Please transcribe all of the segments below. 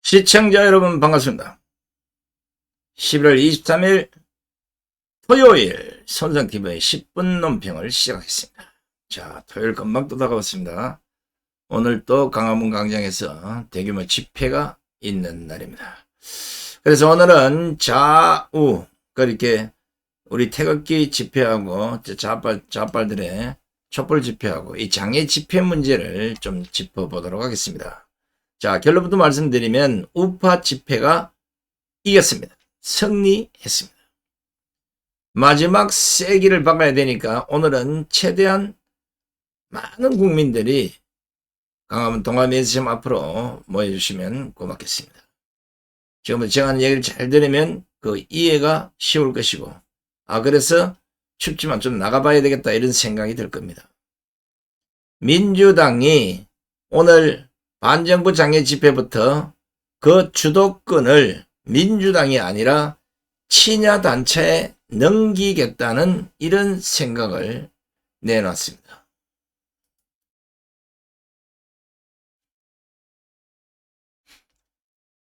시청자 여러분 반갑습니다. 11월 23일 토요일 손성TV의 10분 논평을 시작하겠습니다. 자, 토요일 금방 또 다가왔습니다. 오늘 또 광화문 광장에서 대규모 집회가 있는 날입니다. 그래서 오늘은 좌우 그렇게 우리 태극기 집회하고 좌빨들의 촛불 집회하고 이 장애 집회 문제를 좀 짚어보도록 하겠습니다. 자, 결론부터 말씀드리면 우파 집회가 이겼습니다. 승리했습니다. 마지막 세기를 박아야 되니까 오늘은 최대한 많은 국민들이 광화문 동아매시점 앞으로 모여주시면 고맙겠습니다. 지금 제가 하는 얘기를 잘 들으면 그 이해가 쉬울 것이고, 그래서 춥지만 좀 나가봐야 되겠다 이런 생각이 들 겁니다. 민주당이 오늘 반정부 장애 집회부터 그 주도권을 민주당이 아니라 친야 단체에 넘기겠다는 이런 생각을 내놨습니다.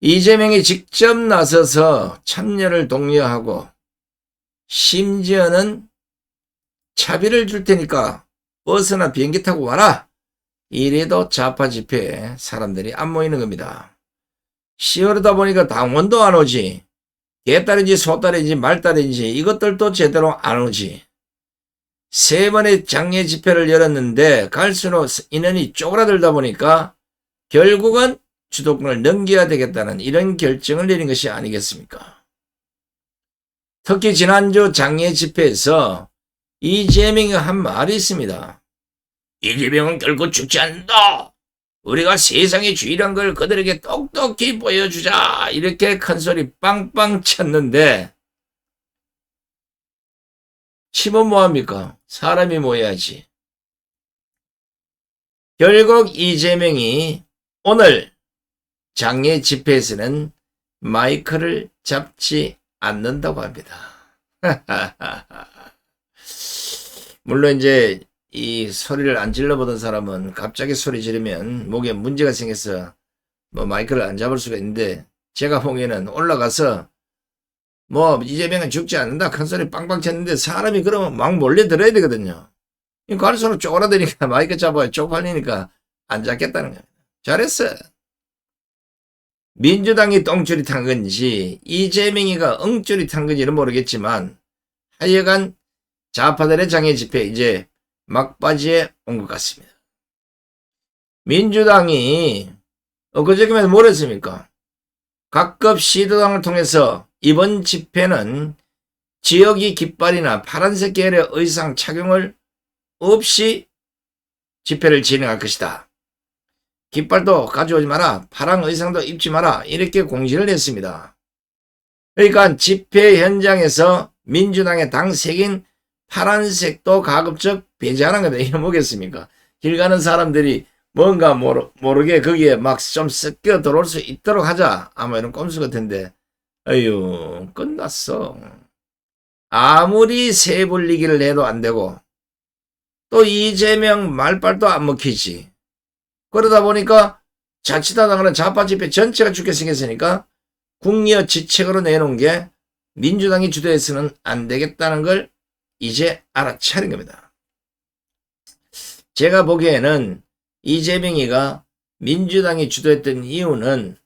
이재명이 직접 나서서 참여를 독려하고 심지어는 차비를 줄 테니까 버스나 비행기 타고 와라. 이래도 좌파 집회에 사람들이 안 모이는 겁니다. 10월이다 보니까 당원도 안 오지. 개딸인지 소딸인지 말딸인지 이것들도 제대로 안 오지. 3번의 장애 집회를 열었는데 갈수록 인원이 쪼그라들다 보니까 결국은 주도권을 넘겨야 되겠다는 이런 결정을 내린 것이 아니겠습니까? 특히 지난주 장애 집회에서 이재명이 한 말이 있습니다. 이재명은 결코 죽지 않는다. 우리가 세상의 주의란 걸 그들에게 똑똑히 보여주자. 이렇게 큰소리 빵빵 쳤는데 치면 뭐합니까? 사람이 모여야지. 결국 이재명이 오늘 장애 집회에서는 마이크를 잡지 않는다고 합니다. 물론 이제 이 소리를 안 질러보던 사람은 갑자기 소리 지르면 목에 문제가 생겨서 뭐 마이크를 안 잡을 수가 있는데, 제가 보기에는 올라가서 뭐 이재명은 죽지 않는다 큰 소리 빵빵 쳤는데 사람이 그러면 막 몰려 들어야 되거든요. 갈수록 쪼그라드니까 마이크 잡아야 쪽팔리니까 안 잡겠다는 겁니다. 잘했어. 민주당이 똥줄이 탄 건지 이재명이가 엉줄이 탄 건지는 모르겠지만 하여간 좌파들의 장애 집회 이제 막바지에 온 것 같습니다. 민주당이 그저께만 뭘 했습니까? 각급 시도당을 통해서 이번 집회는 지역이 깃발이나 파란색 계열의 의상 착용을 없이 집회를 진행할 것이다. 깃발도 가져오지 마라. 파란 의상도 입지 마라. 이렇게 공지를 했습니다. 그러니까 집회 현장에서 민주당의 당색인 파란색도 가급적 배제하는 겁니다. 이게 뭐겠습니까? 길 가는 사람들이 뭔가 모르게 거기에 막 좀 섞여 들어올 수 있도록 하자. 아마 이런 꼼수 같은데, 어휴, 끝났어. 아무리 새 불리기를 해도 안 되고, 또 이재명 말빨도 안 먹히지. 그러다 보니까 자칫하다가는 좌파 집회 전체가 죽게 생겼으니까 국리어 지책으로 내놓은 게 민주당이 주도해서는 안 되겠다는 걸 이제 알아차린 겁니다. 제가 보기에는 이재명이가 민주당이 주도했던 이유는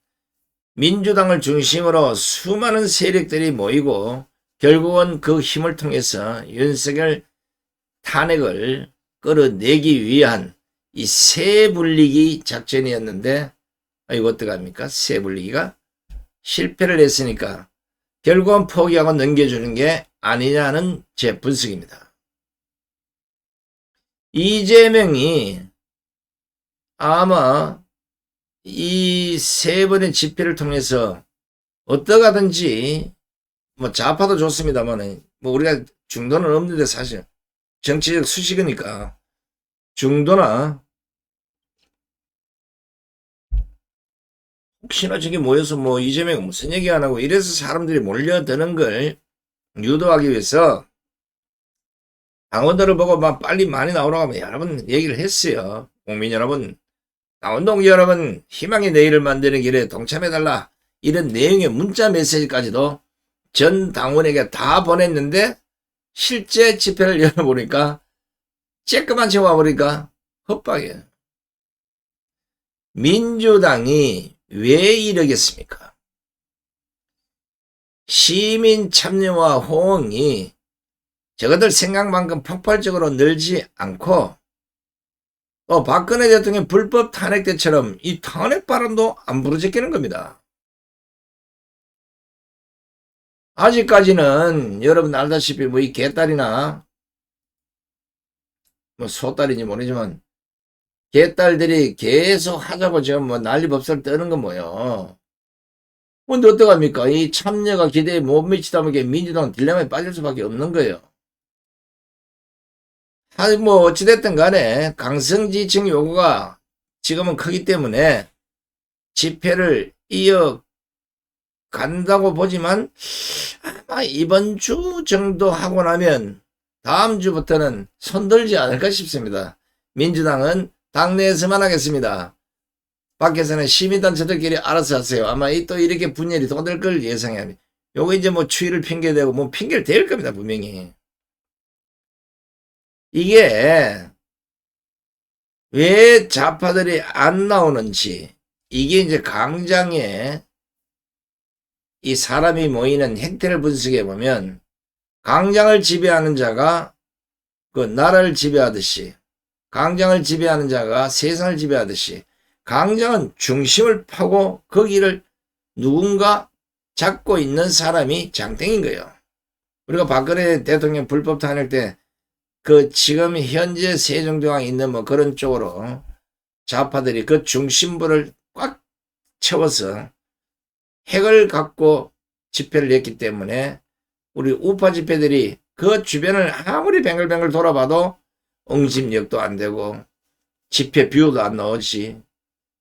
민주당을 중심으로 수많은 세력들이 모이고 결국은 그 힘을 통해서 윤석열 탄핵을 끌어내기 위한 이 새 불리기 작전이었는데, 이거 어떡합니까? 새 불리기가 실패를 했으니까 결국은 포기하고 넘겨주는 게 아니냐는 제 분석입니다. 이재명이 아마 이 3번의 집회를 통해서 어떠하든지 뭐 좌파도 좋습니다만 뭐 우리가 중도는 없는데 사실 정치적 수식이니까 중도나 혹시나 저기 모여서 뭐 이재명 무슨 얘기 안 하고 이래서 사람들이 몰려드는 걸 유도하기 위해서 당원들을 보고 막 빨리 많이 나오라고 하면 여러분 얘기를 했어요. 국민 여러분, 운동 여러분 희망의 내일을 만드는 길에 동참해달라 이런 내용의 문자 메시지까지도 전 당원에게 다 보냈는데 실제 집회를 열어보니까 쬐끄만 채 와보니까 헛방이에요. 민주당이 왜 이러겠습니까? 시민 참여와 호응이 저것들 생각만큼 폭발적으로 늘지 않고 박근혜 대통령 불법 탄핵 때처럼 이 탄핵 바람도 안 부르짖기는 겁니다. 아직까지는 여러분 알다시피 이 개딸이나 소딸인지 모르지만 개딸들이 계속 하자고 지금 난리법석을 떠는 건 뭐예요. 근데 어떡합니까? 이 참여가 기대에 못 미치다 보니까 민주당은 딜레마에 빠질 수밖에 없는 거예요. 어찌됐든 간에 강성지층 요구가 지금은 크기 때문에 집회를 이어간다고 보지만 아마 이번 주 정도 하고 나면 다음 주부터는 손들지 않을까 싶습니다. 민주당은 당내에서만 하겠습니다. 밖에서는 시민단체들끼리 알아서 하세요. 아마 또 이렇게 분열이 더 될 걸 예상해야 합니다. 요거 이제 추위를 핑계대고 핑계를 댈 겁니다. 분명히. 이게 왜 좌파들이 안 나오는지 이게 이제 강장에 이 사람이 모이는 행태를 분석해 보면 강장을 지배하는 자가 그 나라를 지배하듯이 강장을 지배하는 자가 세상을 지배하듯이 강장은 중심을 파고 거기를 누군가 잡고 있는 사람이 장땡인 거예요. 우리가 박근혜 대통령 불법 탄핵 때 지금 현재 세종대왕에 있는 그런 쪽으로 좌파들이 그 중심부를 꽉 채워서 핵을 갖고 집회를 했기 때문에 우리 우파 집회들이 그 주변을 아무리 뱅글뱅글 돌아봐도 응집력도 안 되고 집회 뷰도 안 나오지.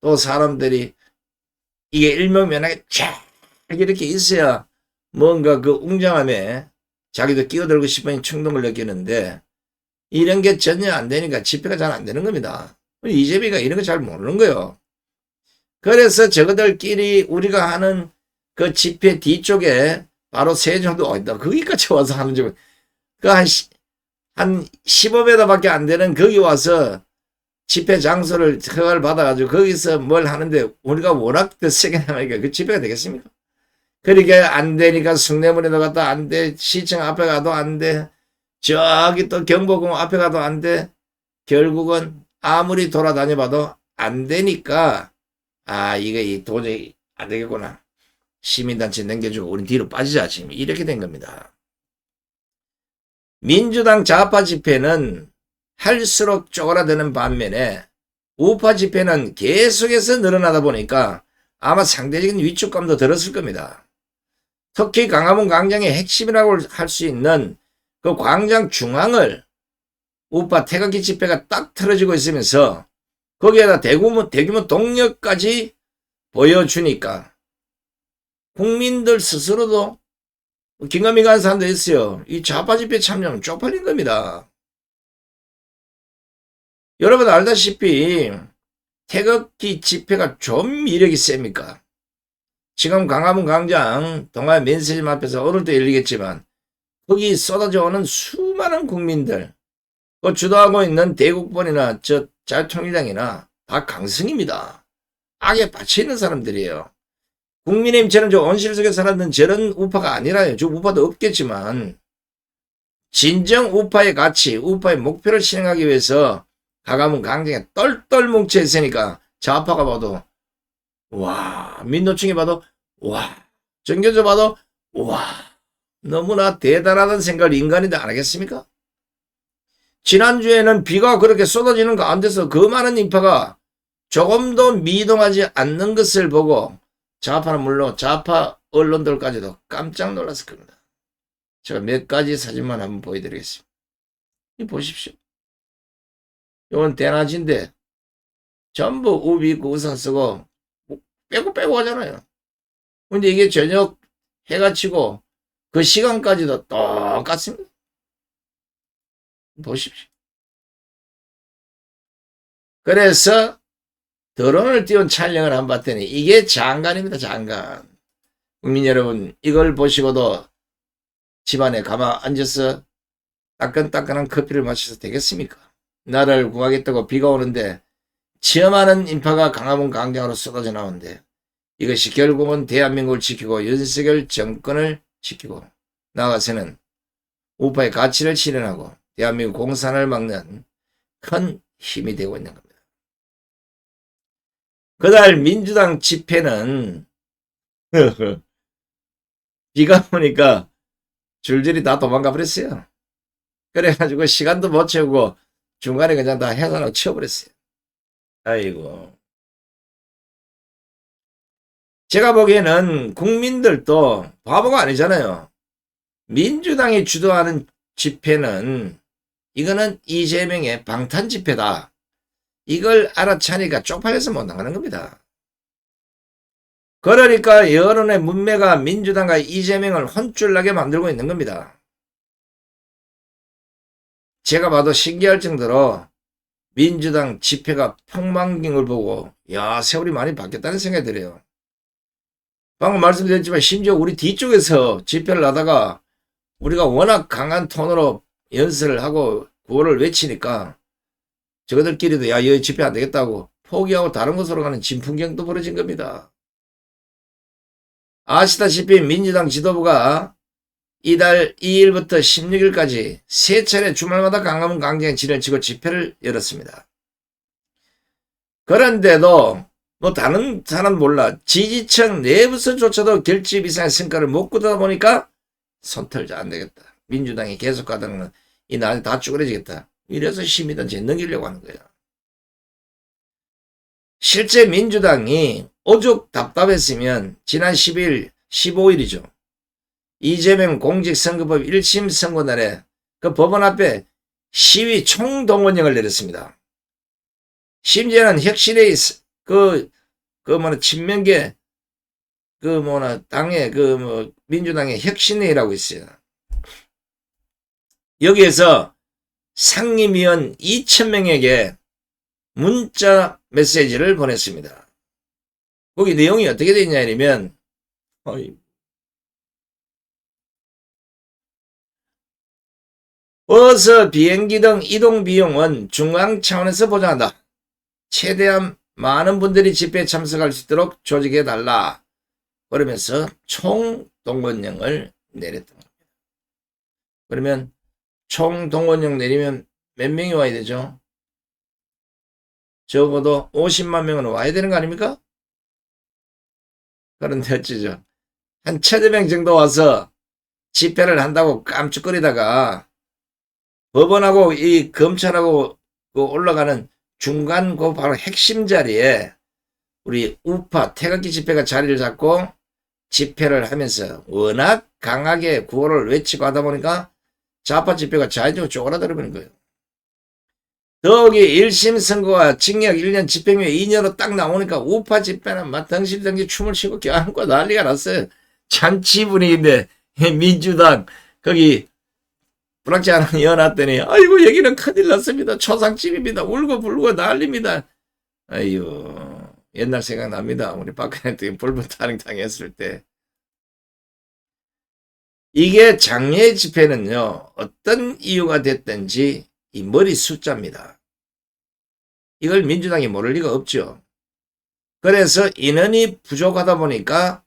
또 사람들이 이게 일명면하게 쫙 이렇게 있어야 뭔가 그 웅장함에 자기도 끼어들고 싶은 충동을 느끼는데 이런 게 전혀 안 되니까 집회가 잘 안 되는 겁니다. 이재명이가 이런 거 잘 모르는 거예요. 그래서 저거들끼리 우리가 하는 그 집회 뒤쪽에 바로 세종도 있다. 거기까지 와서 하는 중. 한 15m 밖에 안 되는 거기 와서 집회 장소를 허가를 받아가지고 거기서 뭘 하는데 우리가 워낙 더 세게 나가니까 그 집회가 되겠습니까? 그러니까 안 되니까 숭례문에도 갔다 안 돼. 시청 앞에 가도 안 돼. 저기 또 경복궁 앞에 가도 안 돼. 결국은 아무리 돌아다녀봐도 안 되니까 이게 도저히 안 되겠구나. 시민단체 넘겨주고 우린 뒤로 빠지자. 지금 이렇게 된 겁니다. 민주당 좌파 집회는 할수록 쪼그라드는 반면에 우파 집회는 계속해서 늘어나다 보니까 아마 상대적인 위축감도 들었을 겁니다. 특히 광화문 광장의 핵심이라고 할 수 있는 그 광장 중앙을 우파 태극기 집회가 딱 틀어지고 있으면서 거기에다 대규모 동력까지 보여주니까 국민들 스스로도 긴가민가 하는 사람도 있어요. 이 좌파 집회 참여는 쪽팔린 겁니다. 여러분 알다시피 태극기 집회가 좀 이력이 셉니까? 지금 광화문 광장 동아일 면세점 앞에서 오늘도 열리겠지만 거기 쏟아져 오는 수많은 국민들 주도하고 있는 대국본이나 자유통일당이나 다 강성입니다. 악에 받쳐 있는 사람들이에요. 국민의힘처럼 온실 속에 살았던 저런 우파가 아니라요. 저 우파도 없겠지만 진정 우파의 가치, 우파의 목표를 실행하기 위해서 광화문 광장에 똘똘 뭉쳐 있으니까 좌파가 봐도 와, 민노총이 봐도 와, 정교조 봐도 와, 너무나 대단하다는 생각을 인간인데 안 하겠습니까? 지난주에는 비가 그렇게 쏟아지는 가운데서 그 많은 인파가 조금도 미동하지 않는 것을 보고 좌파는 물론 좌파 언론들까지도 깜짝 놀랐을 겁니다. 제가 몇 가지 사진만 한번 보여드리겠습니다. 이 보십시오. 이건 대낮인데 전부 우비 입고 우산 쓰고 빼고 하잖아요. 근데 이게 저녁 해가 치고 그 시간까지도 똑같습니다. 보십시오. 그래서 드론을 띄운 촬영을 한번 봤더니 이게 장관입니다. 장관. 국민 여러분, 이걸 보시고도 집안에 가만 앉아서 따끈따끈한 커피를 마셔서 되겠습니까? 나라를 구하겠다고 비가 오는데 치엄하는 인파가 강화문 광장으로 쏟아져 나오는데 이것이 결국은 대한민국을 지키고 윤석열 정권을 지키고 나아가서는 우파의 가치를 실현하고 대한민국 공산을 막는 큰 힘이 되고 있는 겁니다. 그날 민주당 집회는 비가 오니까 줄줄이 다 도망가 버렸어요. 그래가지고 시간도 못 채우고 중간에 그냥 다 해산하고 치워버렸어요. 아이고. 제가 보기에는 국민들도 바보가 아니잖아요. 민주당이 주도하는 집회는 이거는 이재명의 방탄 집회다. 이걸 알아차니까 쪽팔려서 못 나가는 겁니다. 그러니까 여론의 문매가 민주당과 이재명을 혼쭐나게 만들고 있는 겁니다. 제가 봐도 신기할 정도로 민주당 집회가 폭망긴 걸 보고 야, 세월이 많이 바뀌었다는 생각이 들어요. 방금 말씀드렸지만 심지어 우리 뒤쪽에서 집회를 하다가 우리가 워낙 강한 톤으로 연설을 하고 구호를 외치니까 저들끼리도 야, 여기 집회 안 되겠다고 포기하고 다른 곳으로 가는 진풍경도 벌어진 겁니다. 아시다시피 민주당 지도부가 이달 2일부터 16일까지 세 차례 주말마다 강화문 광장에 진을 치고 집회를 열었습니다. 그런데도 뭐 다른 사람 몰라 지지층 내부서조차도 결집 이상의 성과를 못 거두다 보니까 손 털자 안 되겠다. 민주당이 계속 가다는 이 나라에 다 쭈그러지겠다. 이래서 시민단체 넘기려고 하는 거예요. 실제 민주당이 오죽 답답했으면 지난 10일, 15일이죠. 이재명 공직선거법 1심 선고날에 그 법원 앞에 시위 총동원령을 내렸습니다. 심지어는 혁신의 친명계 당의 민주당의 혁신회의라고 있어요. 여기에서 상임위원 2,000명에게 문자 메시지를 보냈습니다. 거기 내용이 어떻게 되어 있냐면 버스, 비행기 등 이동 비용은 중앙 차원에서 보장한다. 최대한 많은 분들이 집회에 참석할 수 있도록 조직해달라. 그러면서 총동원령을 내렸던 겁니다. 그러면 총동원령 내리면 몇 명이 와야 되죠? 적어도 50만 명은 와야 되는 거 아닙니까? 그런데 어찌죠? 한 1,000명 정도 와서 집회를 한다고 깜찍거리다가 법원하고 이 검찰하고 올라가는 중간 바로 핵심 자리에 우리 우파 태극기 집회가 자리를 잡고 집회를 하면서 워낙 강하게 구호를 외치고 하다 보니까 좌파 집회가 자연적으로 쪼그라들어버린 거예요. 더욱이 1심 선고가 징역 1년 집행유예 2년으로 딱 나오니까 우파 집회는 막 덩실덩실 춤을 추고 껴안고 난리가 났어요. 잔치 분위기인데 민주당 거기 불락지 하나 이어놨더니 아이고 여기는 큰일 났습니다. 초상집입니다. 울고 불고 난립니다. 아이고 옛날 생각납니다. 우리 박근혜 때 불법 탄핵 당했을 때. 이게 장외 집회는요. 어떤 이유가 됐든지 이 머리 숫자입니다. 이걸 민주당이 모를 리가 없죠. 그래서 인원이 부족하다 보니까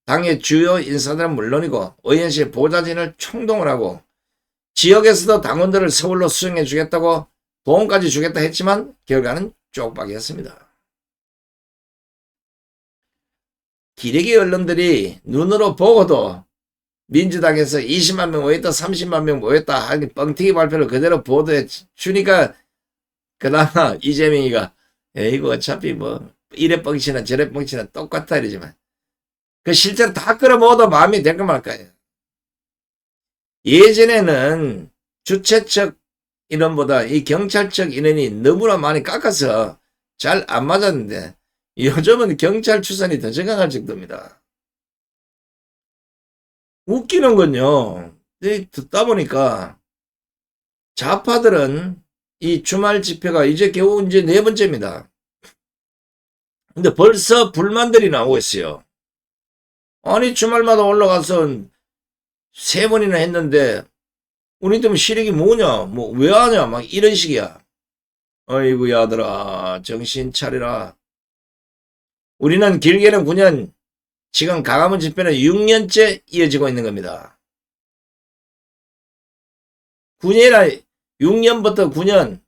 당의 주요 인사들은 물론이고 의원실 보좌진을 총동을 하고 지역에서도 당원들을 서울로 수정해 주겠다고 돈까지 주겠다 했지만 결과는 쪽박이었습니다. 기레기 언론들이 눈으로 보고도 민주당에서 20만 명 모였다 30만 명 모였다 하니 뻥튀기 발표를 그대로 보도해 주니까 그나마 이재명이가 이거 어차피 뭐 이래 뻥치나 저래 뻥치나 똑같다 이러지만 그 실제로 다 끌어모아도 마음이 될 거 말까요. 예전에는 주최 측 인원보다 이 경찰 측 인원이 너무나 많이 깎아서 잘 안 맞았는데 요즘은 경찰 추산이 더 증가할 정도입니다. 웃기는 건요. 듣다 보니까 좌파들은 이 주말 집회가 이제 겨우 이제 4번째입니다. 근데 벌써 불만들이 나오고 있어요. 아니 주말마다 올라가서 3번이나 했는데 우리들 시력이 뭐냐 뭐 왜 하냐 막 이런 식이야. 어이구 야들아 정신 차리라. 우리는 길게는 9년, 지금 강화문 집회는 6년째 이어지고 있는 겁니다. 9년이나 6년부터 9년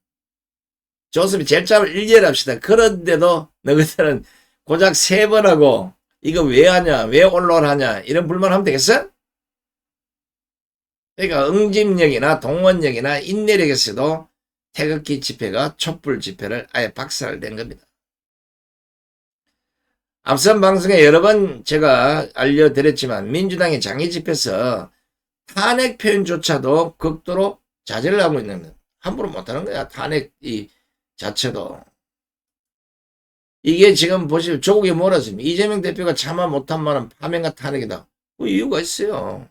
조섭이 절차를 일리를 합시다. 그런데도 너희들은 고작 3번 하고 이거 왜 하냐 왜 올라오냐 이런 불만하면 되겠어? 그러니까 응집력이나 동원력이나 인내력에서도 태극기 집회가 촛불 집회를 아예 박살낸 겁니다. 앞선 방송에 여러 번 제가 알려드렸지만 민주당의 장애 집회에서 탄핵 표현조차도 극도로 자제를 하고 있는 거예요. 함부로 못하는 거야. 탄핵 이 자체도. 이게 지금 보시면 조국이 몰았습니다. 이재명 대표가 참아 못한 말은 파면과 탄핵이다. 그 이유가 있어요.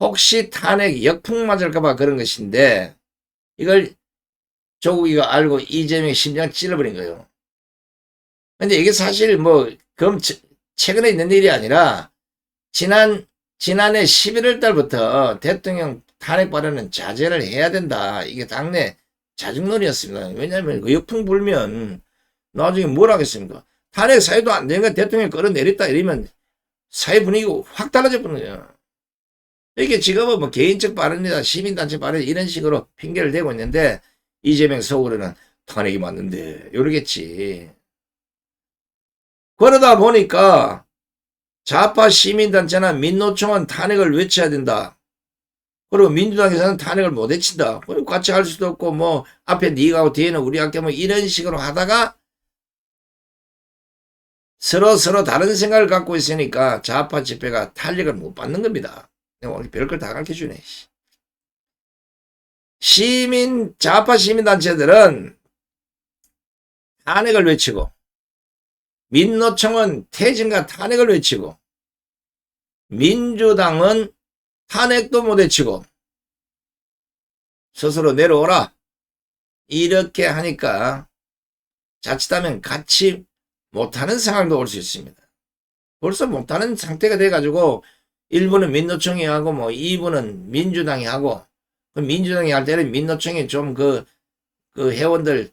혹시 탄핵 역풍 맞을까봐 그런 것인데 이걸 조국이가 알고 이재명의 심장 찔러버린 거예요. 근데 이게 사실 뭐 최근에 있는 일이 아니라 지난해 11월 달부터 대통령 탄핵 발언은 자제를 해야 된다. 이게 당내 자중론이었습니다. 왜냐하면 그 역풍 불면 나중에 뭘 하겠습니까? 탄핵 사유도 안 되는 거 대통령 끌어내렸다 이러면 사회 분위기가 확 달라져 버리는 거예요. 이게 지금은 뭐 개인적 발언이다 시민단체 발언 이런 식으로 핑계를 대고 있는데 이재명 속으로는 탄핵이 맞는데 이러겠지. 그러다 보니까 좌파 시민단체나 민노총은 탄핵을 외쳐야 된다. 그리고 민주당에서는 탄핵을 못 외친다. 그리고 같이 할 수도 없고 뭐 앞에 네가 하고 뒤에는 우리 할게 뭐 이런 식으로 하다가 서로 다른 생각을 갖고 있으니까 좌파 집회가 탄력을 못 받는 겁니다. 오늘 별걸 다 가르쳐주네. 좌파 시민단체들은 탄핵을 외치고 민노총은 퇴진과 탄핵을 외치고 민주당은 탄핵도 못 외치고 스스로 내려오라 이렇게 하니까 자칫하면 같이 못하는 상황도 올 수 있습니다. 벌써 못하는 상태가 돼가지고 1부는 민노총이 하고 뭐 2부는 민주당이 하고 민주당이 할 때는 민노총이 좀 그 회원들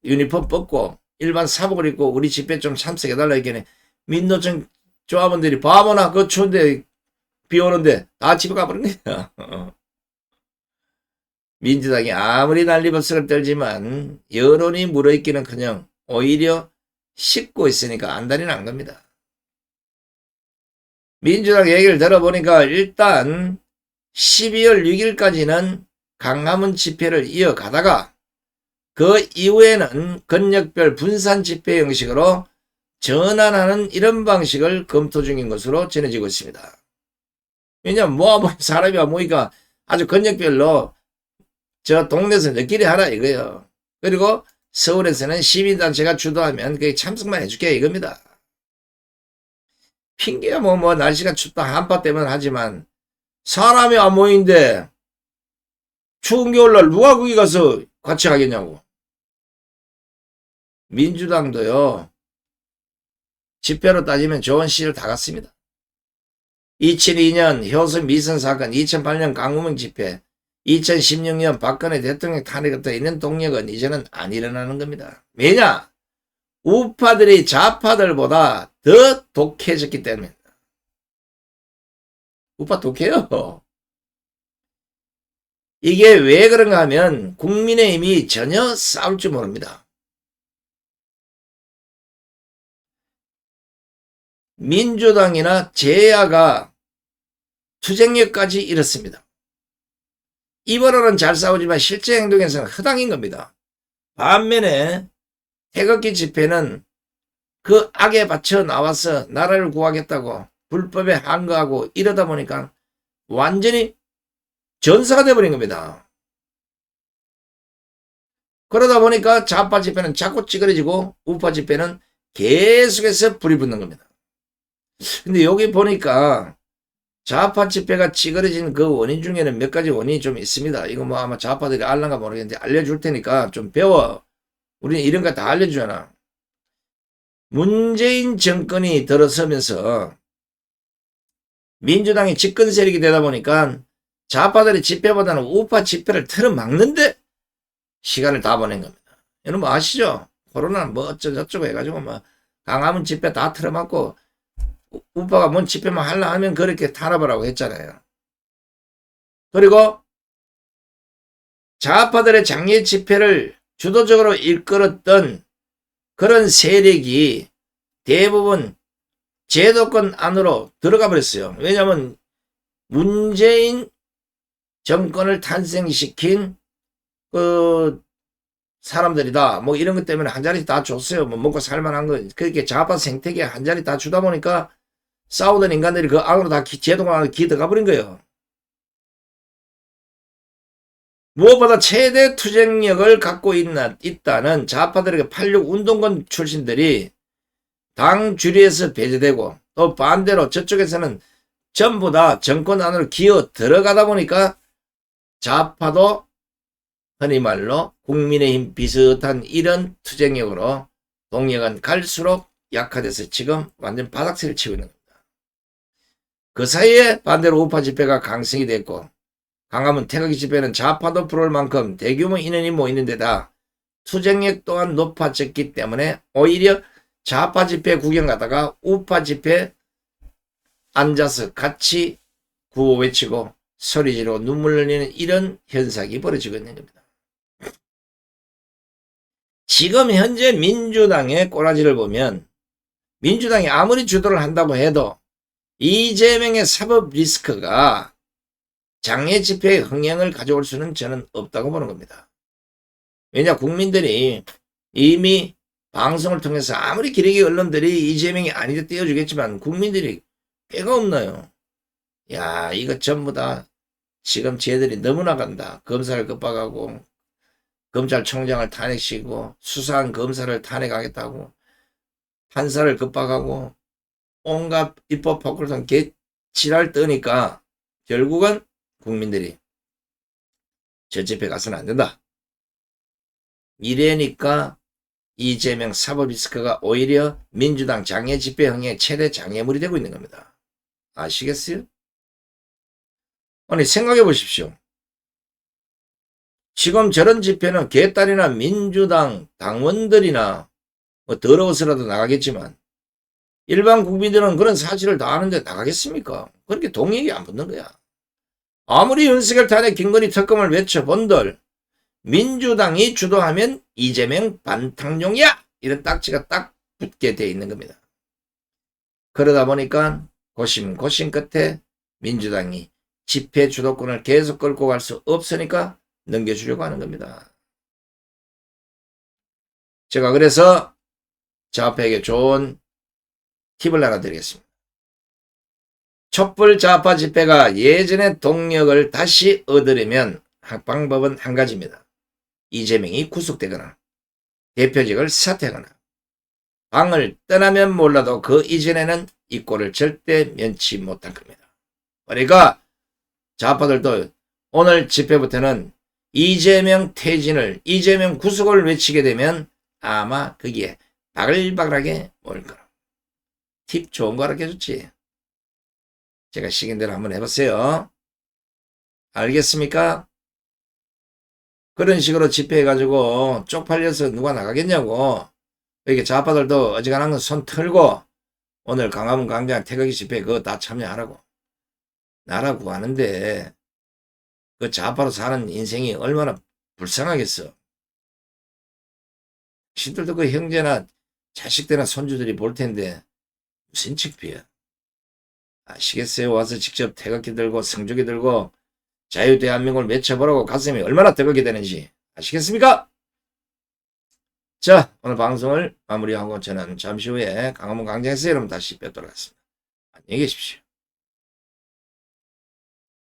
유니폼 벗고 일반 사복을 입고 우리 집회 좀 참석해달라 했더니 민노총 조합원들이 바보나 그 추운데 비 오는데 다 집에 가버린 거야. 민주당이 아무리 난리버스를 떨지만 여론이 물어있기는커녕 오히려 씻고 있으니까 안달이 난 겁니다. 민주당 얘기를 들어보니까 일단 12월 6일까지는 강화문 집회를 이어가다가 그 이후에는 권역별 분산 집회 형식으로 전환하는 이런 방식을 검토 중인 것으로 전해지고 있습니다. 왜냐하면 사람이 모이니까 아주 권역별로 저 동네에서 느끼리 하라 이거예요. 그리고 서울에서는 시민단체가 주도하면 그게 참석만 해줄게 이겁니다. 핑계야 뭐 날씨가 춥다 한파 때문에 하지만 사람이 안 모이는데 추운 겨울날 누가 거기 가서 같이 하겠냐고. 민주당도요. 집회로 따지면 좋은 시를 다 갔습니다. 2002년 효성 미선 사건, 2008년 강우명 집회, 2016년 박근혜 대통령 탄핵부터 있는 동력은 이제는 안 일어나는 겁니다. 왜냐? 우파들이 좌파들보다 더 독해졌기 때문입니다. 우파 독해요. 이게 왜 그런가 하면 국민의힘이 전혀 싸울 줄 모릅니다. 민주당이나 제야가 투쟁력까지 잃었습니다. 입으로는 잘 싸우지만 실제 행동에서는 허당인 겁니다. 반면에 태극기 집회는 그 악에 받쳐 나와서 나라를 구하겠다고 불법에 항거하고 이러다 보니까 완전히 전사가 돼버린 겁니다. 그러다 보니까 좌파 집회는 자꾸 찌그러지고 우파 집회는 계속해서 불이 붙는 겁니다. 근데 여기 보니까 좌파 집회가 찌그러진 그 원인 중에는 몇 가지 원인이 좀 있습니다. 이거 뭐 아마 좌파들이 알란가 모르겠는데 알려줄 테니까 좀 배워. 우리는 이런 거 다 알려주잖아. 문재인 정권이 들어서면서 민주당이 집권 세력이 되다 보니까 좌파들의 집회보다는 우파 집회를 틀어막는데 시간을 다 보낸 겁니다. 여러분 아시죠? 코로나는 뭐 어쩌고저쩌고 해가지고 뭐 강화문 집회 다 틀어막고 우파가 뭔 집회만 하려 하면 그렇게 탄압하라고 했잖아요. 그리고 좌파들의 장례 집회를 주도적으로 이끌었던 그런 세력이 대부분 제도권 안으로 들어가 버렸어요. 왜냐하면 문재인 정권을 탄생시킨 그 사람들이다. 뭐 이런 것 때문에 한 자리 다 줬어요. 뭐 먹고 살만한 거. 그렇게 좌파 생태계 한 자리 다 주다 보니까 싸우던 인간들이 그 안으로 다 제도권 안으로 들어가 버린 거예요. 무엇보다 최대 투쟁력을 갖고 있다는 좌파들에게 86 운동권 출신들이 당 주리에서 배제되고 또 반대로 저쪽에서는 전부 다 정권 안으로 기어 들어가다 보니까 좌파도 흔히 말로 국민의힘 비슷한 이런 투쟁력으로 동력은 갈수록 약화돼서 지금 완전 바닥세를 치고 있는 겁니다. 그 사이에 반대로 우파 집회가 강성이 됐고 강화문 태극기 집회는 좌파도 부러울 만큼 대규모 인원이 모이는 데다 투쟁력 또한 높아졌기 때문에 오히려 좌파 집회 구경 가다가 우파 집회 앉아서 같이 구호 외치고 소리 지르고 눈물 흘리는 이런 현상이 벌어지고 있는 겁니다. 지금 현재 민주당의 꼬라지를 보면 민주당이 아무리 주도를 한다고 해도 이재명의 사법 리스크가 장애 집회의 흥행을 가져올 수는 저는 없다고 보는 겁니다. 왜냐 국민들이 이미 방송을 통해서 아무리 기레기 언론들이 이재명이 아니다 띄워주겠지만 국민들이 꾀가 없나요? 야 이거 전부 다 지금 쟤들이 너무 나간다. 검사를 급박하고 검찰총장을 탄핵시키고 수사한 검사를 탄핵하겠다고 판사를 급박하고 온갖 입법 파괴를 개치랄 떠니까 결국은 국민들이 저 집회 가서는 안 된다. 이래니까 이재명 사법 리스크가 오히려 민주당 장애 집회 흥행 최대 장애물이 되고 있는 겁니다. 아시겠어요? 아니 생각해 보십시오. 지금 저런 집회는 개딸이나 민주당 당원들이나 뭐 더러워서라도 나가겠지만 일반 국민들은 그런 사실을 다 아는데 나가겠습니까? 그렇게 동력이 안 붙는 거야. 아무리 윤석열 탄핵 김건희 특검을 외쳐본들 민주당이 주도하면 이재명 반탕용이야 이런 딱지가 딱 붙게 돼 있는 겁니다. 그러다 보니까 고심 끝에 민주당이 집회 주도권을 계속 끌고 갈 수 없으니까 넘겨주려고 하는 겁니다. 제가 그래서 좌파에게 좋은 팁을 하나 드리겠습니다. 촛불 좌파 집회가 예전의 동력을 다시 얻으려면 방법은 한 가지입니다. 이재명이 구속되거나 대표직을 사퇴하거나 당을 떠나면 몰라도 그 이전에는 이 꼴을 절대 면치 못할 겁니다. 그러니까 좌파들도 오늘 집회부터는 이재명 퇴진을 이재명 구속을 외치게 되면 아마 거기에 바글바글하게 모일 거라. 팁 좋은 거 알려줬지. 제가 시킨 대로 한번 해보세요. 알겠습니까? 그런 식으로 집회해가지고 쪽팔려서 누가 나가겠냐고. 이렇게 좌파들도 어지간한 건 손 털고 오늘 강화문 광장 태극기 집회 그거 다 참여하라고. 나라 구하는데 그 좌파로 사는 인생이 얼마나 불쌍하겠어. 신들도 그 형제나 자식들이나 손주들이 볼 텐데 무슨 창피야. 아시겠어요? 와서 직접 태극기 들고 성조기 들고 자유대한민국을 외쳐보라고 가슴이 얼마나 뜨겁게 되는지 아시겠습니까? 자, 오늘 방송을 마무리하고 저는 잠시 후에 강화문 광장에서 여러분 다시 뵙도록 하겠습니다. 안녕히 계십시오.